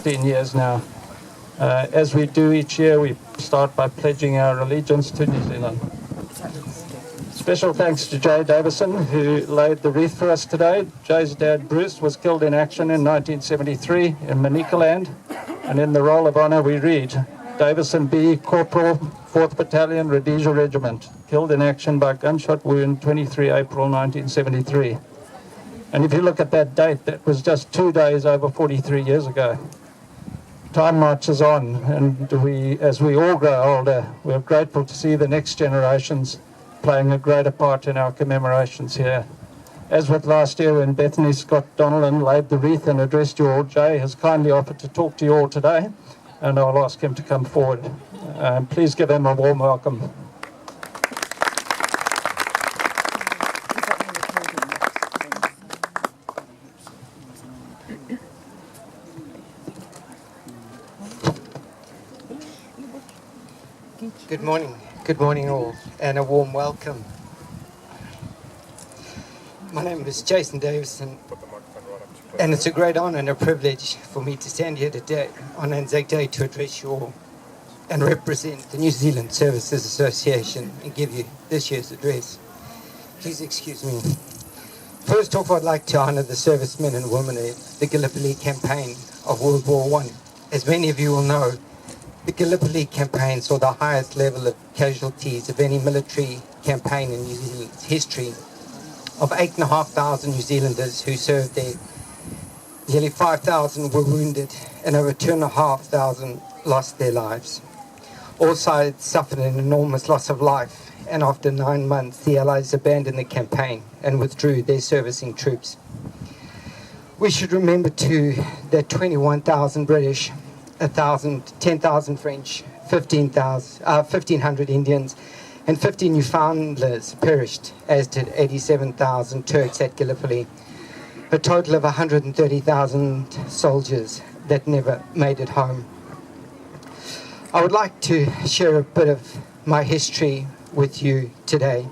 15 years now. As we do each year, we start by pledging our allegiance to New Zealand. Special thanks to Jay Davison, who laid the wreath for us today. Jay's dad, Bruce, was killed in action in 1973 in Manicaland, and in the roll of honour we read, Davison B, Corporal, 4th Battalion Rhodesia Regiment, killed in action by gunshot wound 23 April 1973. And if you look at that date, that was just 2 days over 43 years ago. Time marches on, and as we all grow older, we're grateful to see the next generations playing a greater part in our commemorations here. As with last year when Bethany Scott Donnellan laid the wreath and addressed you all, Jay has kindly offered to talk to you all today, and I'll ask him to come forward. Please give him a warm welcome. Good morning all, and a warm welcome. My name is Jason Davison, and it's a great honour and a privilege for me to stand here today on ANZAC Day to address you all and represent the New Zealand Services Association and give you this year's address. Please excuse me. First off, I'd like to honour the servicemen and women of the Gallipoli campaign of World War I. As many of you will know, the Gallipoli campaign saw the highest level of casualties of any military campaign in New Zealand's history. Of 8,500 New Zealanders who served there, nearly 5,000 were wounded and over 2,500 lost their lives. All sides suffered an enormous loss of life, and after 9 months the Allies abandoned the campaign and withdrew their servicing troops. We should remember too that 21,000 British, 10,000 French, 1,500 Indians, and 50 Newfoundlanders perished, as did 87,000 Turks at Gallipoli. A total of 130,000 soldiers that never made it home. I would like to share a bit of my history with you today,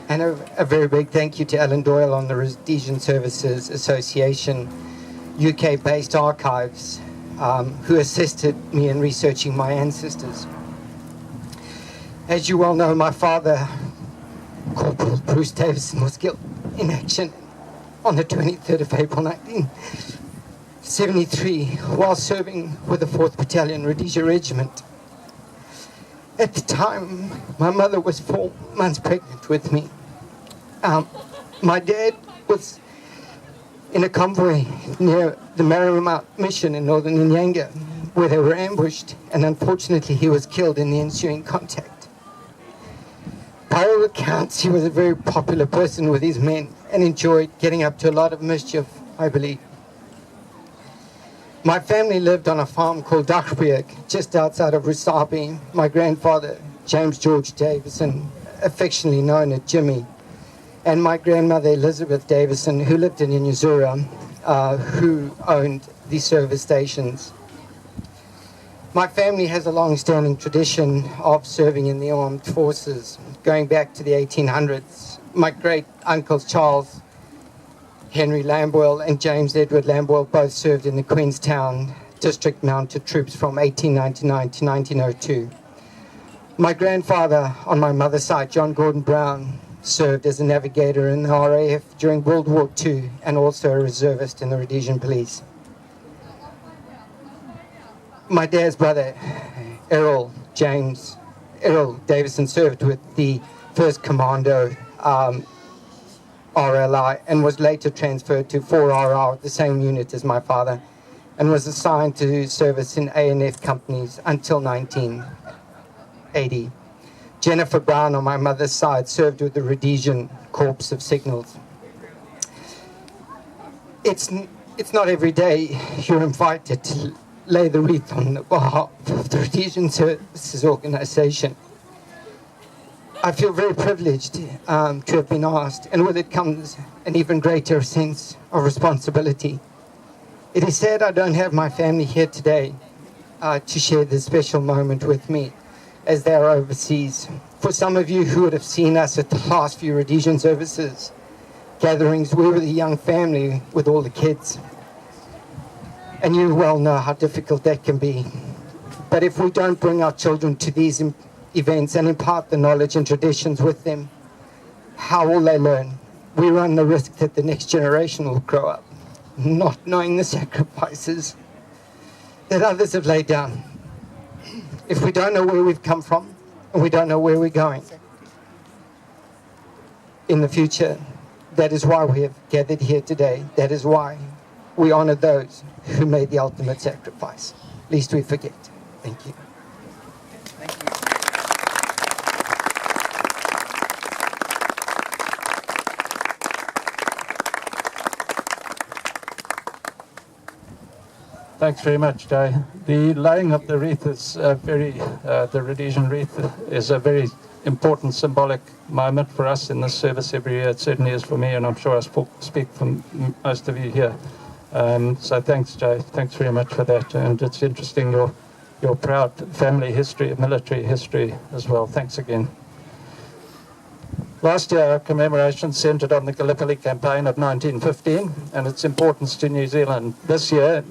and a very big thank you to Alan Doyle on the Rhodesian Services Association UK-based archives, who assisted me in researching my ancestors. As you well know, my father, Corporal Bruce Davison, was killed in action on the 23rd of April 1973 while serving with the 4th Battalion Rhodesia Regiment. At the time, my mother was 4 months pregnant with me. My dad was in a convoy near the Marymount Mission in northern Nyanga, where they were ambushed, and unfortunately he was killed in the ensuing contact. By all accounts, he was a very popular person with his men and enjoyed getting up to a lot of mischief, I believe. My family lived on a farm called Dachberg, just outside of Rusabi. My grandfather, James George Davison, affectionately known as Jimmy, and my grandmother, Elizabeth Davison, who lived in Inuzura, who owned the service stations. My family has a long-standing tradition of serving in the armed forces, going back to the 1800s. My great-uncles Charles Henry Lamboyle and James Edward Lamboyle both served in the Queenstown District Mounted Troops from 1899 to 1902. My grandfather, on my mother's side, John Gordon Brown, served as a navigator in the RAF during World War II and also a reservist in the Rhodesian Police. My dad's brother, Errol Davison, served with the 1st Commando RLI and was later transferred to 4RR, the same unit as my father, and was assigned to service in ANF companies until 1980. Jennifer Brown, on my mother's side, served with the Rhodesian Corps of Signals. It's not every day you're invited to lay the wreath on the behalf of the Rhodesian Services Organisation. I feel very privileged to have been asked, and with it comes an even greater sense of responsibility. It is sad I don't have my family here today to share this special moment with me, as they are overseas. For some of you who would have seen us at the last few Rhodesian Services gatherings, we were the young family with all the kids. And you well know how difficult that can be. But if we don't bring our children to these events and impart the knowledge and traditions with them, how will they learn? We run the risk that the next generation will grow up not knowing the sacrifices that others have laid down. If we don't know where we've come from, and we don't know where we're going in the future, that is why we have gathered here today. That is why we honor those who made the ultimate sacrifice. Lest we forget. Thank you. Thank you. Thanks very much, Jay. The laying of the wreath is the Rhodesian wreath is a very important symbolic moment for us in this service every year. It certainly is for me, and I'm sure I speak for most of you here. So thanks, Jay. Thanks very much for that. And it's interesting your proud family history, military history as well. Thanks again. Last year, our commemoration centred on the Gallipoli campaign of 1915 and its importance to New Zealand. This year,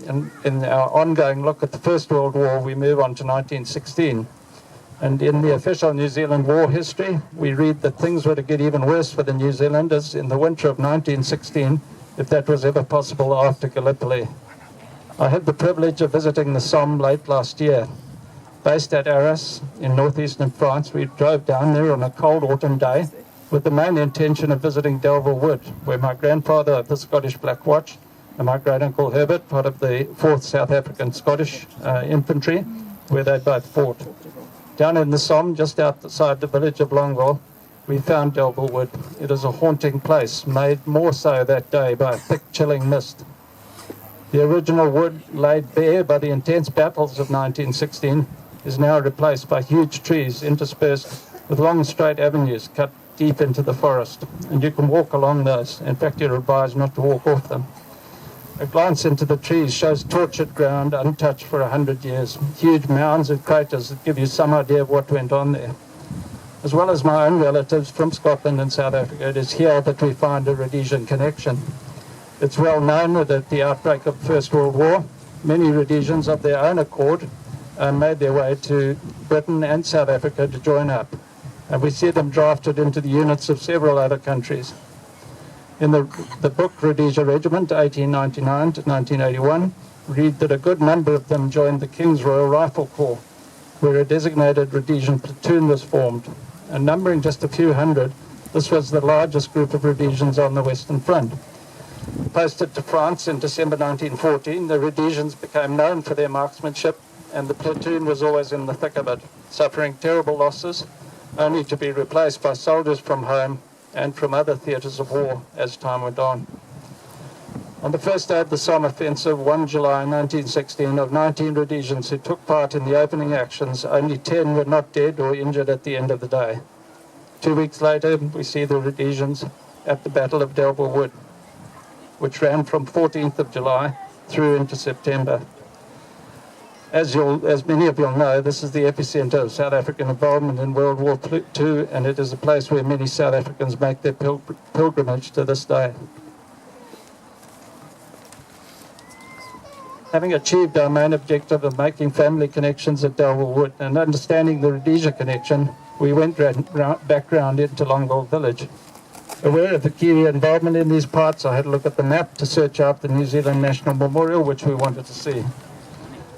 in our ongoing look at the First World War, we move on to 1916. And in the official New Zealand war history, we read that things were to get even worse for the New Zealanders in the winter of 1916, if that was ever possible after Gallipoli. I had the privilege of visiting the Somme late last year. Based at Arras in northeastern France, we drove down there on a cold autumn day with the main intention of visiting Delville Wood, where my grandfather of the Scottish Black Watch and my great-uncle Herbert, part of the 4th South African Scottish Infantry, where they both fought. Down in the Somme, just outside the village of Longville, we found Delville Wood. It is a haunting place, made more so that day by a thick, chilling mist. The original wood, laid bare by the intense battles of 1916, is now replaced by huge trees interspersed with long, straight avenues cut deep into the forest, and you can walk along those. In fact, you're advised not to walk off them. A glance into the trees shows tortured ground untouched for 100 years, huge mounds and craters that give you some idea of what went on there. As well as my own relatives from Scotland and South Africa, it is here that we find a Rhodesian connection. It's well known that at the outbreak of the First World War, many Rhodesians of their own accord made their way to Britain and South Africa to join up. And we see them drafted into the units of several other countries. In the book Rhodesia Regiment, 1899 to 1981, read that a good number of them joined the King's Royal Rifle Corps, where a designated Rhodesian platoon was formed. And numbering just a few hundred, this was the largest group of Rhodesians on the Western Front. Posted to France in December 1914, the Rhodesians became known for their marksmanship, and the platoon was always in the thick of it, suffering terrible losses, only to be replaced by soldiers from home and from other theatres of war as time went on. On the first day of the Somme offensive, 1 July 1916, of 19 Rhodesians who took part in the opening actions, only 10 were not dead or injured at the end of the day. 2 weeks later, we see the Rhodesians at the Battle of Delville Wood, which ran from 14th of July through into September. As many of you will know, this is the epicenter of South African involvement in World War II, and it is a place where many South Africans make their pilgrimage to this day. Having achieved our main objective of making family connections at Delville Wood and understanding the Rhodesia connection, we went back round into Longville Village. Aware of the Kiwi involvement in these parts, I had a look at the map to search out the New Zealand National Memorial, which we wanted to see.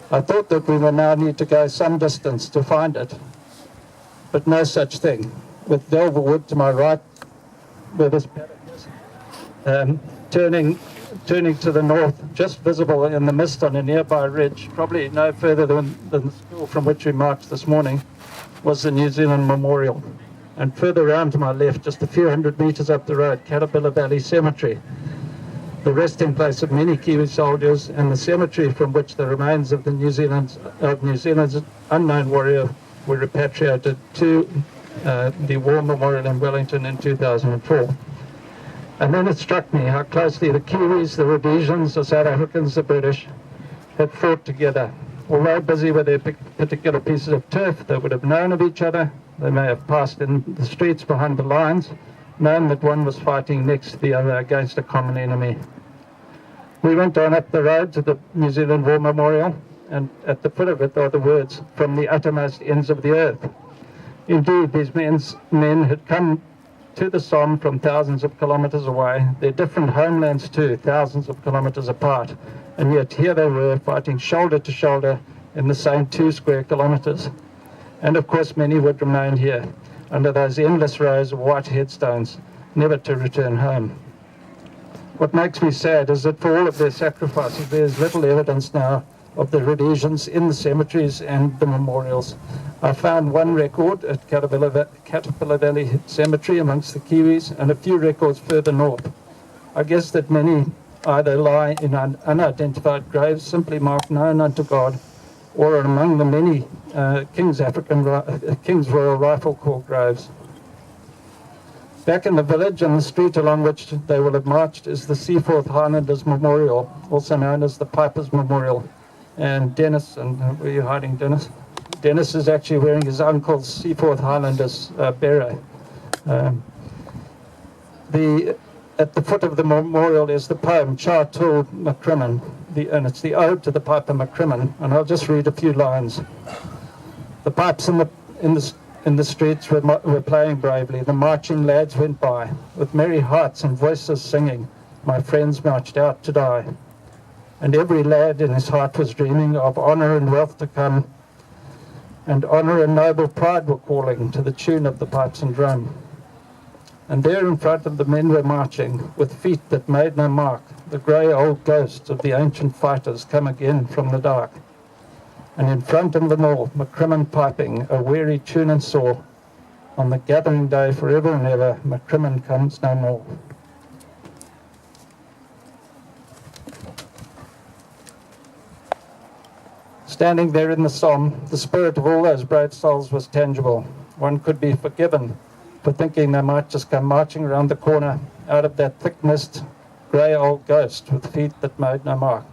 I thought that we would now need to go some distance to find it, but no such thing. With Delville Wood to my right, where this paddock is, turning to the north, just visible in the mist on a nearby ridge, probably no further than the school from which we marched this morning, was the New Zealand Memorial. And further around to my left, just a few hundred metres up the road, Caterpillar Valley Cemetery, the resting place of many Kiwi soldiers, and the cemetery from which the remains of New Zealand's unknown warrior were repatriated to the War Memorial in Wellington in 2004. And then it struck me how closely the Kiwis, the Rhodesians, the South Africans, the British had fought together. Although busy with their particular pieces of turf, they would have known of each other. They may have passed in the streets behind the lines, known that one was fighting next to the other against a common enemy. We went on up the road to the New Zealand War Memorial, and at the foot of it are the words, "From the uttermost ends of the earth." Indeed, these men had come to the Somme from thousands of kilometres away, their different homelands too, thousands of kilometres apart, and yet here they were fighting shoulder to shoulder in the same 2 square kilometres. And of course many would remain here, under those endless rows of white headstones, never to return home. What makes me sad is that for all of their sacrifices, there's little evidence now of the Rhodesians in the cemeteries and the memorials. I found one record at Caterpillar Valley Cemetery amongst the Kiwis, and a few records further north. I guess that many either lie in unidentified graves, simply marked known unto God, or are among the many King's Royal Rifle Corps graves. Back in the village and the street along which they will have marched is the Seaforth Highlanders Memorial, also known as the Pipers Memorial. And Dennis, and where are you hiding, Dennis? Dennis is actually wearing his uncle's Seaforth Highlanders beret. At the foot of the memorial is the poem Cha Tul McCrimmon, and it's the ode to the Piper McCrimmon, and I'll just read a few lines. The pipes in the streets were playing bravely. The marching lads went by, with merry hearts and voices singing, "My friends marched out to die." And every lad in his heart was dreaming of honour and wealth to come, and honour and noble pride were calling to the tune of the pipes and drum. And there in front of the men were marching, with feet that made no mark, the grey old ghosts of the ancient fighters come again from the dark. And in front of them all, McCrimmon piping a weary tune and sore, on the gathering day forever and ever, McCrimmon comes no more. Standing there in the Somme, the spirit of all those brave souls was tangible. One could be forgiven for thinking they might just come marching around the corner out of that thick mist, grey old ghost with feet that made no mark.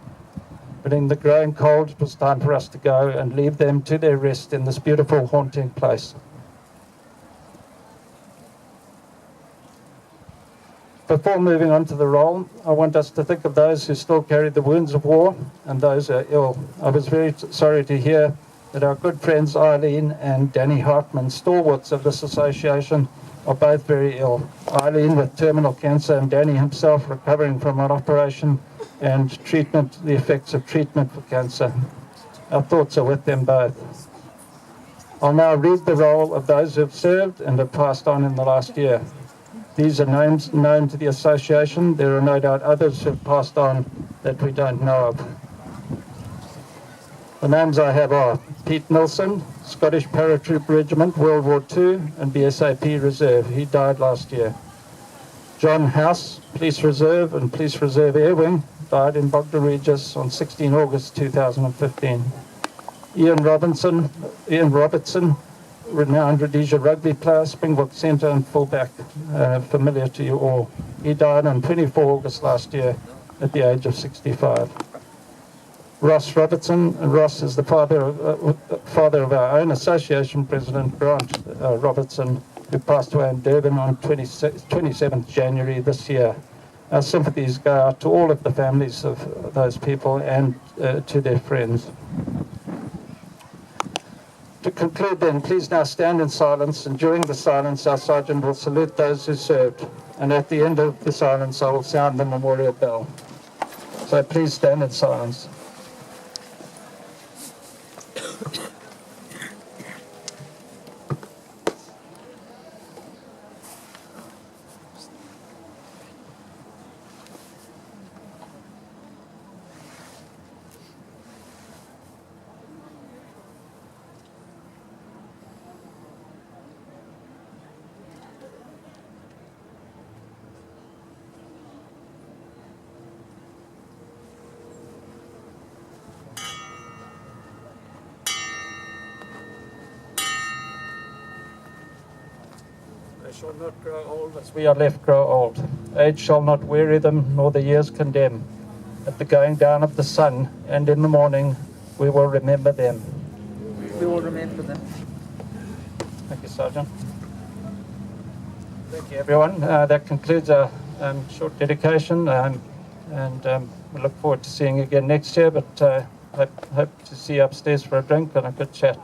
But in the growing cold, it was time for us to go and leave them to their rest in this beautiful, haunting place. Before moving on to the roll, I want us to think of those who still carry the wounds of war and those who are ill. I was very sorry to hear that our good friends Eileen and Danny Hartman, stalwarts of this association, are both very ill. Eileen with terminal cancer and Danny himself recovering from an operation and treatment, the effects of treatment for cancer. Our thoughts are with them both. I'll now read the roll of those who have served and have passed on in the last year. These are names known to the association. There are no doubt others who have passed on that we don't know of. The names I have are Pete Nilsson, Scottish Paratroop Regiment, World War II, and BSAP Reserve. He died last year. John House, Police Reserve and Police Reserve Air Wing, died in Bognor Regis on 16 August 2015. Ian Robertson, renowned Rhodesia rugby player, Springbok centre and fullback, familiar to you all. He died on 24 August last year at the age of 65. Ross Robertson, and Ross is the father of our own association president, Grant Robertson, who passed away in Durban on 27th January this year. Our sympathies go out to all of the families of those people and to their friends. To conclude then, please now stand in silence, and during the silence our sergeant will salute those who served, and at the end of the silence I will sound the memorial bell. So please stand in silence. Shall not grow old as we are left grow old. Age shall not weary them, nor the years condemn. At the going down of the sun, and in the morning, we will remember them. We will remember them. Thank you, Sergeant. Thank you, everyone. That concludes our short dedication, and we look forward to seeing you again next year, but hope to see you upstairs for a drink and a good chat.